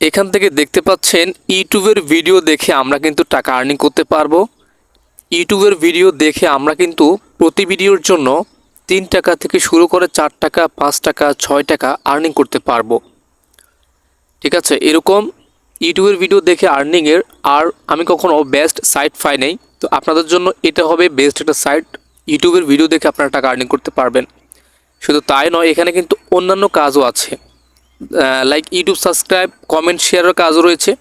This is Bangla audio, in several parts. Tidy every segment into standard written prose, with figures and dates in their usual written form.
এখান থেকে দেখতে পাচ্ছেন ইউটিউবের ভিডিও দেখে আমরা কিন্তু টাকা আর্নিং করতে পারবো। ইউটিউবের ভিডিও দেখে আমরা কিন্তু প্রতি ভিডিওর জন্য 3 টাকা থেকে শুরু করে 4 টাকা, 5 টাকা, 6 টাকা আর্নিং করতে পারবো। ঠিক আছে, এরকম ইউটিউবের ভিডিও দেখে আর্নিংয়ের আর আমি কখনো বেস্ট সাইট পাই নাই। তো আপনাদের জন্য এটা হবে বেস্ট একটা সাইট। ইউটিউবের ভিডিও দেখে আপনারা টাকা আর্নিং করতে পারবেন। শুধু তাই নয়, এখানে কিন্তু অন্যান্য কাজও আছে, লাইক ইউটিউব সাবস্ক্রাইব, কমেন্ট, শেয়ারের কাজও রয়েছে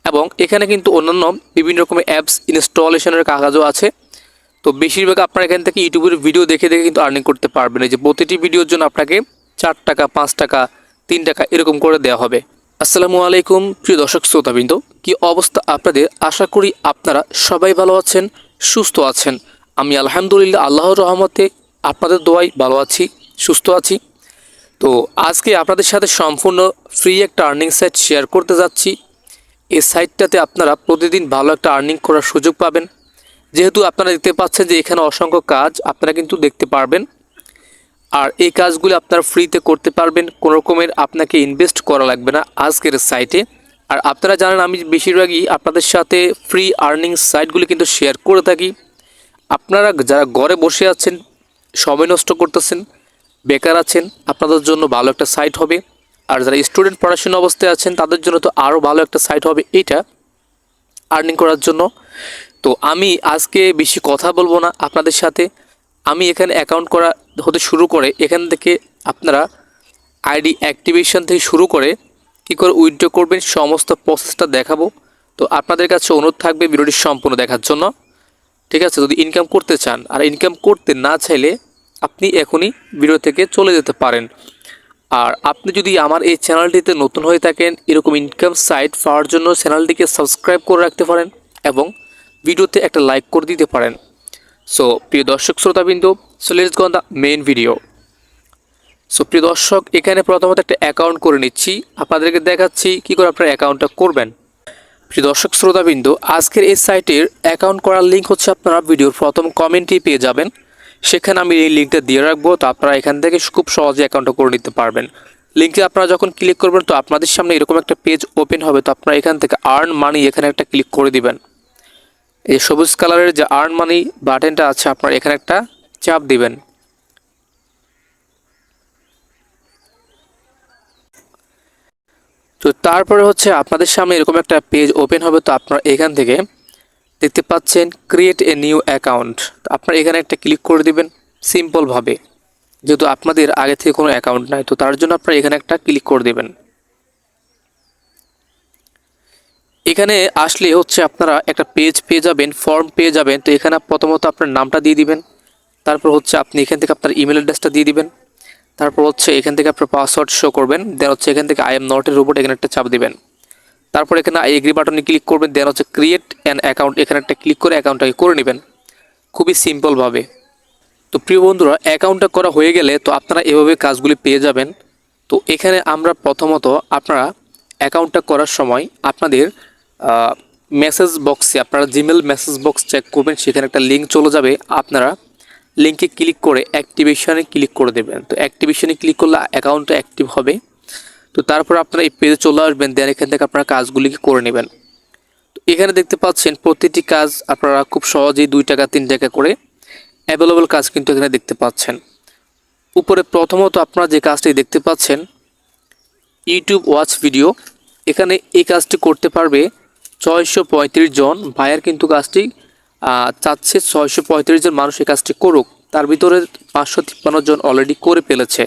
এবং এখানে কিন্তু অন্যান্য বিভিন্ন রকমের অ্যাপস ইনস্টলেশনের কাজও আছে। তো বেশিরভাগ আপনারা এখান থেকে ইউটিউবের ভিডিও দেখে দেখে কিন্তু আর্নিং করতে পারবেন। এই যে প্রতিটি ভিডিওর জন্য আপনাকে 4 টাকা, 5 টাকা, 3 টাকা এরকম করে দেওয়া হবে। আসসালামু আলাইকুম প্রিয় দর্শক শ্রোতাবৃন্দ, কি অবস্থা আপনাদের? আশা করি আপনারা সবাই ভালো আছেন, সুস্থ আছেন। আমি আলহামদুলিল্লাহ আল্লাহর রহমতে আপনাদের দোয়ায় ভালো আছি, সুস্থ আছি। তো আজকে আপনাদের সাথে সম্পূর্ণ ফ্রি একটা আর্নিং সাইট শেয়ার করতে যাচ্ছি। এই সাইটটাতে আপনারা প্রতিদিন ভালো একটা আর্নিং করার সুযোগ পাবেন। যেহেতু আপনারা দেখতে পাচ্ছেন যে এখানে অসংখ্য কাজ আপনারা কিন্তু দেখতে পারবেন, আর এই কাজগুলি আপনারা ফ্রিতে করতে পারবেন। কোনো রকমের আপনাকে ইনভেস্ট করা লাগবে না আজকের সাইটে। আর আপনারা জানেন আমি বেশিরভাগই আপনাদের সাথে ফ্রি আর্নিং সাইটগুলি কিন্তু শেয়ার করে থাকি। আপনারা যারা ঘরে বসে আছেন, সময় নষ্ট করতেছেন, বেকার আছেন, আপনাদের জন্য ভালো একটা সাইট হবে। আর যারা স্টুডেন্ট পড়াশোনা অবস্থায় আছেন তাদের জন্য তো আরও ভালো একটা সাইট হবে এইটা আর্নিং করার জন্য। তো আমি আজকে বেশি কথা বলবো না আপনাদের সাথে। আমি এখানে অ্যাকাউন্ট করা হতে শুরু করে এখান থেকে আপনারা আইডি অ্যাক্টিভেশন থেকে শুরু করে কী করে উইথড্র করবেন সমস্ত প্রসেসটা দেখাবো। তো আপনাদের কাছে অনুরোধ থাকবে ভিডিওটি সম্পূর্ণ দেখার জন্য। ঠিক আছে, যদি ইনকাম করতে চান আর ইনকাম করতে না চাইলে আপনি এখনই ভিডিও থেকে চলে যেতে পারেন। আর আপনি যদি আমার এই চ্যানেলটিতে নতুন হয়ে থাকেন, এরকম ইনকাম সাইট পাওয়ার জন্য চ্যানেলটিকে সাবস্ক্রাইব করে রাখতে পারেন এবং ভিডিওতে একটা লাইক করে দিতে পারেন। সো প্রিয় দর্শক শ্রোতাবৃন্দ, so let's go on the main video. So প্রিয় দর্শক, এখানে প্রথমত একটা অ্যাকাউন্ট করে নিচ্ছি, আপনাদেরকে দেখাচ্ছি কী করে আপনারা অ্যাকাউন্টটা করবেন। প্রিয় দর্শক শ্রোতাবৃন্দ, আজকের এই সাইটের অ্যাকাউন্ট করার লিঙ্ক হচ্ছে আপনারা ভিডিওর প্রথম কমেন্টেই পেয়ে যাবেন। সেখানে আমি এই লিঙ্কটা দিয়ে রাখবো। তো আপনারা এখান থেকে খুব সহজে অ্যাকাউন্টটা করে নিতে পারবেন। লিঙ্কে আপনারা যখন ক্লিক করবেন তো আপনাদের সামনে এরকম একটা পেজ ওপেন হবে। তো আপনারা এখান থেকে আর্ন মানি এখানে একটা ক্লিক করে দিবেন। এই সবুজ কালারের যে আর্ন মানি বাটনটা আছে আপনারা এখানে একটা চাপ দিবেন। তো তারপরে হচ্ছে আপনাদের সামনে এরকম একটা পেজ ওপেন হবে। তো আপনারা এখান থেকে দেখতে পাচ্ছেন ক্রিয়েট এ নিউ অ্যাকাউন্ট। আপনারা এখানে একটা ক্লিক করে দিবেন সিম্পলভাবে, যেহেতু আপনাদের আগে থেকে কোনো অ্যাকাউন্ট নাই। তো তার জন্য আপনারা এখানে একটা ক্লিক করে দেবেন। এখানে আসলে হচ্ছে আপনারা একটা পেজ পেয়ে যাবেন, ফর্ম পেয়ে যাবেন। তো এখানে প্রথমত আপনার নামটা দিয়ে দিবেন, তারপর হচ্ছে আপনি এখান থেকে আপনার ইমেল অ্যাড্রেসটা দিয়ে দিবেন, তারপর হচ্ছে এখান থেকে আপনার পাসওয়ার্ড শো করবেন, দেন হচ্ছে এখান থেকে আই এম নট এর উপর এখানে একটা চাপ দিবেন। তারপর এখানে আই এগ্রি বাটনে ক্লিক করবেন, দেন হচ্ছে ক্রিয়েট অ্যান অ্যাকাউন্ট এখানে একটা ক্লিক করে অ্যাকাউন্টটাকে করে নেবেন খুবই সিম্পলভাবে। তো প্রিয় বন্ধুরা, অ্যাকাউন্টটা করা হয়ে গেলে তো আপনারা এভাবে কাজগুলি পেয়ে যাবেন। তো এখানে আমরা প্রথমত আপনারা অ্যাকাউন্টটা করার সময় আপনাদের মেসেজ বক্সে আপনারা জিমেল মেসেজ বক্স চেক করবেন, সেখানে একটা লিঙ্ক চলে যাবে। আপনারা লিঙ্কে ক্লিক করে অ্যাক্টিভেশনে ক্লিক করে দেবেন। তো অ্যাক্টিভেশনে ক্লিক করলে অ্যাকাউন্টটা অ্যাক্টিভ হবে। তো তারপর আপনারা এই পেজে চলে আসবেন, দেন এখান থেকে আপনারা কাজগুলিকে করে নেবেন। তো এখানে দেখতে পাচ্ছেন প্রতিটি কাজ আপনারা খুব সহজেই 2 টাকা 3 টাকা করে অ্যাভেলেবল কাজ কিন্তু এখানে দেখতে পাচ্ছেন। উপরে প্রথমত আপনারা যে কাজটি দেখতে পাচ্ছেন ইউটিউব ওয়াচ ভিডিও, এখানে এই কাজটি করতে পারবে 635 জন ভাইয়ার কিন্তু কাজটি চাচ্ছে 635 জন মানুষ এই কাজটি করুক। তার ভিতরে 553 জন অলরেডি করে ফেলেছে।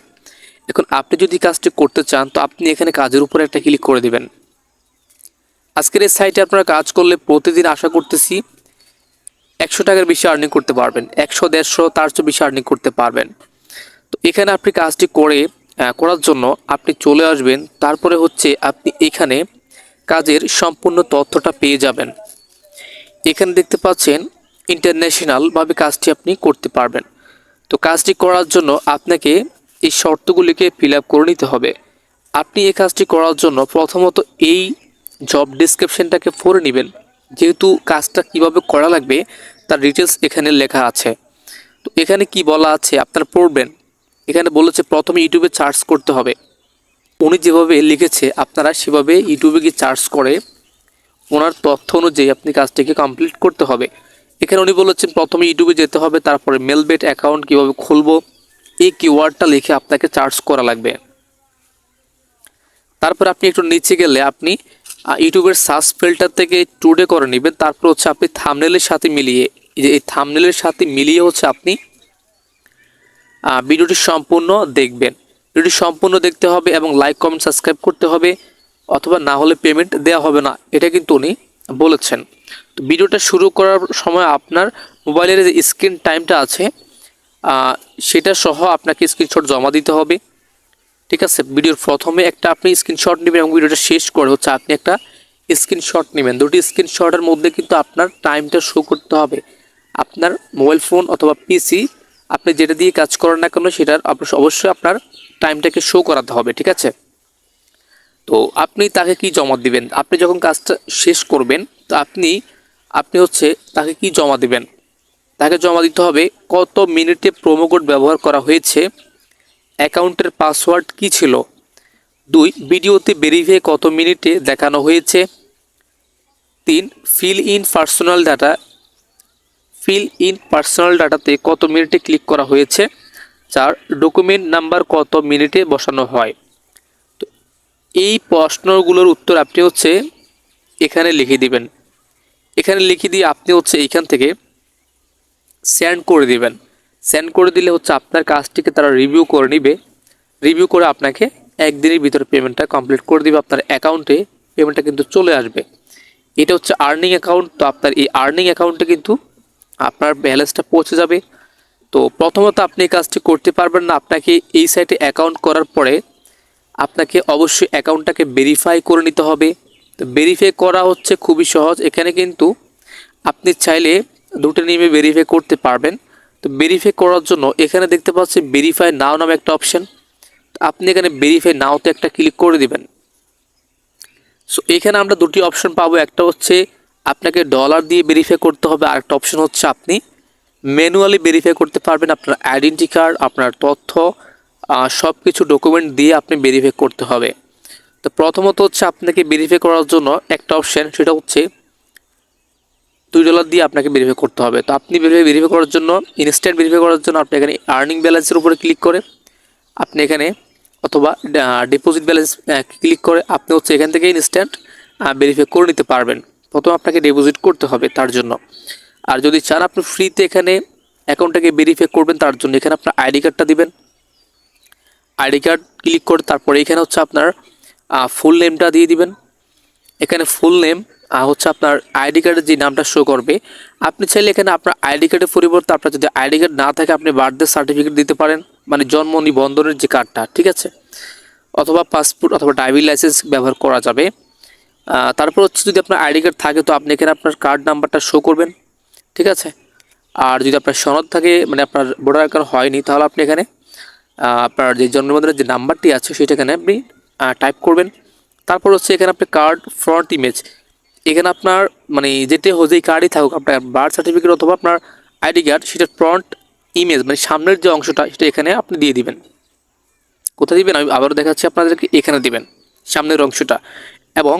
এখন আপনি যদি কাজটি করতে চান তো আপনি এখানে কাজের উপরে একটা ক্লিক করে দিবেন। আজকের এই সাইটে আপনারা কাজ করলে প্রতিদিন আশা করতেছি 100 টাকার বেশি আর্নিং করতে পারবেন, 100, 150, তার চেয়ে বেশি আর্নিং করতে পারবেন। তো এখানে আপনি কাজটি করার জন্য আপনি চলে আসবেন। তারপরে হচ্ছে আপনি এখানে কাজের সম্পূর্ণ তথ্যটা পেয়ে যাবেন। এখানে দেখতে পাচ্ছেন ইন্টারন্যাশনালভাবে কাজটি আপনি করতে পারবেন। তো কাজটি করার জন্য আপনাকে এই শর্তগুলিকে ফিল আপ করে নিতে হবে। আপনি এই কাজটি করার জন্য প্রথমত এই জব ডেসক্রিপশনটাকে পড়ে নেবেন, যেহেতু কাজটা কিভাবে করা লাগবে তার ডিটেলস এখানে লেখা আছে। তো এখানে কি বলা আছে আপনারা পড়বেন। এখানে বলেছে প্রথমে ইউটিউবে সার্চ করতে হবে, উনি যেভাবে লিখেছে আপনারা সেভাবে ইউটিউবে গিয়ে সার্চ করে ওনার তথ্য অনুযায়ী আপনি কাজটিকে কমপ্লিট করতে হবে। এখানে উনি বলেছেন প্রথমে ইউটিউবে যেতে হবে, তারপরে মেলবেট অ্যাকাউন্ট কীভাবে খুলবো এই কিওয়ার্ডটা লিখে আপনাকে সার্চ করা লাগবে। তারপর আপনি একটু নিচে গেলে আপনি ইউটিউবের সার্চ ফিল্টার থেকে টুডে করে নেবেন। তারপর হচ্ছে আপনি থাম্বনেলের সাথে মিলিয়ে এই থাম্বনেলের সাথে মিলিয়ে হচ্ছে আপনি ভিডিওটি সম্পূর্ণ দেখবেন। ভিডিওটি সম্পূর্ণ দেখতে হবে এবং লাইক কমেন্ট সাবস্ক্রাইব করতে হবে, অথবা না হলে পেমেন্ট দেওয়া হবে না, এটা কিন্তু উনি বলেছেন। তো ভিডিওটা শুরু করার সময় আপনার মোবাইলের যে স্ক্রিন টাইমটা আছে সেটা সহ আপনাকে স্ক্রিনশট জমা দিতে হবে। ঠিক আছে, ভিডিওর প্রথমে একটা আপনি স্ক্রিনশট নেবেন এবং ভিডিওটা শেষ করে হচ্ছে আপনি একটা স্ক্রিনশট নেবেন। দুটি স্ক্রিনশটের মধ্যে কিন্তু আপনার টাইমটা শো করতে হবে। আপনার মোবাইল ফোন অথবা পিসি আপনি যেটা দিয়ে কাজ করেন না কেন সেটার অবশ্যই আপনার টাইমটাকে শো করাতে হবে। ঠিক আছে, তো আপনি তাকে কি জমা দিবেন, আপনি যখন কাজটা শেষ করবেন তো আপনি হচ্ছে তাকে কি জমা দিবেন, তাকে জমা দিতে হবে কত মিনিটে প্রোমো কোড ব্যবহার করা হয়েছে, অ্যাকাউন্টের পাসওয়ার্ড কি ছিল, 2 ভিডিওতে ভেরিফাই কত মিনিটে দেখানো হয়েছে, 3 ফিল ইন পার্সোনাল ডাটাতে কত মিনিটে ক্লিক করা হয়েছে, 4 ডকুমেন্ট নাম্বার কত মিনিটে বসানো হয়। তো এই প্রশ্নগুলোর উত্তর আপনি হচ্ছে এখানে লিখে দিবেন। এখানে লিখে দিয়ে আপনি হচ্ছে এইখান থেকে সেন্ড করে দিবেন। সেন্ড করে দিলে হচ্ছে আপনার কাজটিকে তারা রিভিউ করে নেবে। রিভিউ করে আপনাকে একদিনের ভিতরে পেমেন্টটা কমপ্লিট করে দিবে। আপনার অ্যাকাউন্টে পেমেন্টটা কিন্তু চলে আসবে। এটা হচ্ছে আর্নিং অ্যাকাউন্ট। তো আপনার এই আর্নিং অ্যাকাউন্টে কিন্তু আপনার ব্যালেন্সটা পৌঁছে যাবে। তো প্রথমত আপনি এই কাজটি করতে পারবেন না, আপনাকে এই সাইটে অ্যাকাউন্ট করার পরে আপনাকে অবশ্যই অ্যাকাউন্টটাকে ভেরিফাই করে নিতে হবে। তো ভেরিফাই করা হচ্ছে খুবই সহজ। এখানে কিন্তু আপনি চাইলে দুটো নিয়মে ভেরিফাই করতে পারবেন। তো ভেরিফাই করার জন্য এখানে দেখতে পাচ্ছি ভেরিফাই নাও নামে একটা অপশন, আপনি এখানে ভেরিফাই নাওতে একটা ক্লিক করে দিবেন। সো এখানে আমরা দুটি অপশন পাবো, একটা হচ্ছে আপনাকে ডলার দিয়ে ভেরিফাই করতে হবে, আর একটা অপশন হচ্ছে আপনি ম্যানুয়ালি ভেরিফাই করতে পারবেন। আপনার আইডেন্টি কার্ড, আপনার তথ্য, সব কিছু ডকুমেন্ট দিয়ে আপনি ভেরিফাই করতে হবে। তো প্রথমত হচ্ছে আপনাকে ভেরিফাই করার জন্য একটা অপশন, সেটা হচ্ছে $2 দিয়ে আপনাকে ভেরিফাই করতে হবে। তো আপনি ভেরিফাই করার জন্য, ইনস্ট্যান্ট ভেরিফাই করার জন্য আপনি এখানে আর্নিং ব্যালেন্সের উপরে ক্লিক করে আপনি এখানে, অথবা ডিপোজিট ব্যালেন্স ক্লিক করে আপনি হচ্ছে এখান থেকে ইনস্ট্যান্ট ভেরিফাই করে নিতে পারবেন। প্রথমে আপনাকে ডিপোজিট করতে হবে তার জন্য। আর যদি চান আপনি ফ্রিতে এখানে অ্যাকাউন্টটাকে ভেরিফাই করবেন, তার জন্য এখানে আপনার আইডি কার্ডটা দিবেন। আইডি কার্ড ক্লিক করে তারপরে এখানে হচ্ছে আপনার ফুল নেমটা দিয়ে দিবেন। এখানে ফুল নেম হচ্ছে আপনার আইডি কার্ডের যে নামটা শো করবে। আপনি চাইলে এখানে আপনার আইডি কার্ডের পরিবর্তে আপনার যদি আইডি কার্ড না থাকে আপনি বার্থডে সার্টিফিকেট দিতে পারেন, মানে জন্ম নিবন্ধনের যে কার্ডটা, ঠিক আছে, অথবা পাসপোর্ট অথবা ড্রাইভিং লাইসেন্স ব্যবহার করা যাবে। তারপর হচ্ছে যদি আপনার আইডি কার্ড থাকে তো আপনি এখানে আপনার কার্ড নাম্বারটা শো করবেন, ঠিক আছে। আর যদি আপনার সনদ থাকে, মানে আপনার ভোটার কার্ড হয়নি, তাহলে আপনি এখানে আপনার যে জন্ম নিবন্ধনের যে নাম্বারটি আছে সেটা এখানে আপনি টাইপ করবেন। তারপর হচ্ছে এখানে আপনি কার্ড ফ্রন্ট ইমেজ, এখানে আপনার মানে যেই কার্ডই থাকুক, আপনার বার্থ সার্টিফিকেট অথবা আপনার আইডি কার্ড, সেটার ফ্রন্ট ইমেজ মানে সামনের যে অংশটা সেটা এখানে আপনি দিয়ে দিবেন। কোথায় দিবেন আমি আবারও দেখাচ্ছি আপনাদেরকে, এখানে দিবেন সামনের অংশটা। এবং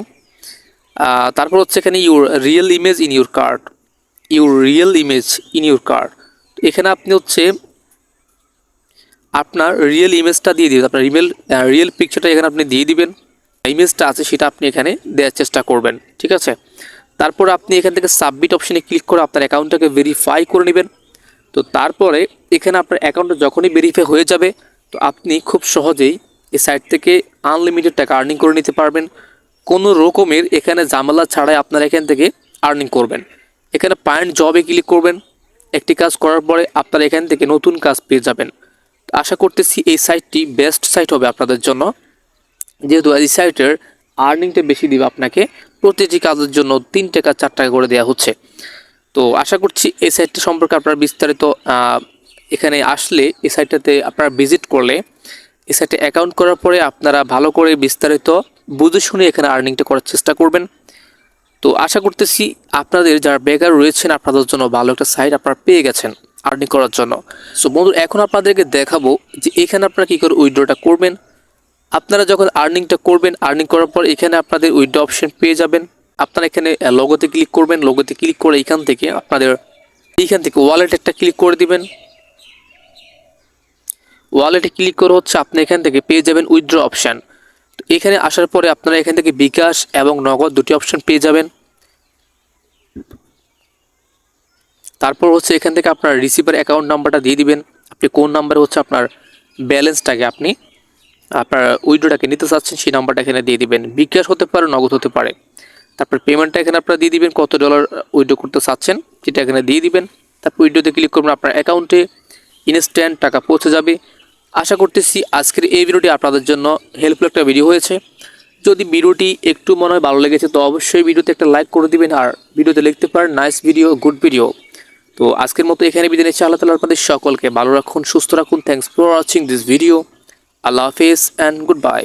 তারপর হচ্ছে এখানে your real image in your card, এখানে আপনি হচ্ছে আপনার রিয়েল ইমেজটা দিয়ে দিবেন। আপনার রিয়েল পিকচারটা এখানে আপনি দিয়ে দিবেন। ইমেজটা আছে সেটা আপনি এখানে দেওয়ার চেষ্টা করবেন, ঠিক আছে। তারপর আপনি এখান থেকে সাবমিট অপশনে ক্লিক করে আপনার অ্যাকাউন্টটাকে ভেরিফাই করে নেবেন। তো তারপরে এখানে আপনার অ্যাকাউন্টটা যখনই ভেরিফাই হয়ে যাবে তো আপনি খুব সহজেই এই সাইট থেকে আনলিমিটেড টাকা আর্নিং করে নিতে পারবেন। কোনো রকমের এখানে ঝামেলা ছাড়াই আপনারা এখান থেকে আর্নিং করবেন। এখানে ফাইন্ড জবে ক্লিক করবেন। একটি কাজ করার পরে আপনারা এখান থেকে নতুন কাজ পেয়ে যাবেন। আশা করতেছি এই সাইটটি বেস্ট সাইট হবে আপনাদের জন্য, যেহেতু এই সাইটের আর্নিংটা বেশি দিবে আপনাকে। প্রতিটি কাজের জন্য 3 টাকা 4 টাকা করে দেওয়া হচ্ছে। তো আশা করছি এই সাইটটা সম্পর্কে আপনারা বিস্তারিত এখানে আসলে এই সাইটটাতে আপনারা ভিজিট করলে এই সাইটে অ্যাকাউন্ট করার পরে আপনারা ভালো করে বিস্তারিত বুঝে শুনে এখানে আর্নিংটা করার চেষ্টা করবেন। তো আশা করতেছি আপনাদের যারা বেকার রয়েছেন আপনাদের জন্য ভালো একটা সাইট আপনারা পেয়ে গেছেন আর্নিং করার জন্য। সো বন্ধু, এখন আপনাদেরকে দেখাবো যে এখানে আপনারা কী করে উইথড্রটা করবেন। আপনারা যখন আর্নিংটা করবেন, আর্নিং করার পর এখানে আপনাদের উইথড্র অপশন পেয়ে যাবেন। আপনারা এখানে লোগোতে ক্লিক করবেন, লোগোতে ক্লিক করে এইখান থেকে ওয়ালেট একটা ক্লিক করে দিবেন। ওয়ালেটে ক্লিক করে হচ্ছে আপনি এখান থেকে পেয়ে যাবেন উইথড্র অপশান। তো এখানে আসার পরে আপনারা এখান থেকে বিকাশ এবং নগদ দুটি অপশন পেয়ে যাবেন। তারপর হচ্ছে এখান থেকে আপনার রিসিভার অ্যাকাউন্ট নাম্বারটা দিয়ে দিবেন। আপনি কোন নাম্বারে হচ্ছে আপনার ব্যালেন্সটাকে আপনার উইথড্রটাকে নিতে চাচ্ছেন সেই নাম্বারটা এখানে দিয়ে দিবেন। বিকাশ হতে পারে, নগদ হতে পারে। তারপর পেমেন্টটা এখানে আপনারা দিয়ে দিবেন, কত ডলার উইথড্র করতে চাচ্ছেন সেটা এখানে দিয়ে দিবেন। তারপর উইথড্রতে ক্লিক করবেন, আপনার অ্যাকাউন্টে ইনস্ট্যান্ট টাকা পৌঁছে যাবে। আশা করতেছি আজকের এই ভিডিওটি আপনাদের জন্য হেল্পফুল একটা ভিডিও হয়েছে। যদি ভিডিওটি একটু মনে হয় ভালো লেগেছে তো অবশ্যই ভিডিওতে একটা লাইক করে দিবেন, আর ভিডিওতে লিখতে পারেন নাইস ভিডিও, গুড ভিডিও। তো আজকের মতো এখানে বিদায় নিচ্ছি। আল্লাহ তাআলা আপনাদের সকলকে ভালো রাখুন, সুস্থ রাখুন। Thanks for watching this video. আল্লাহ হাফেজ অ্যান্ড গুড বাই।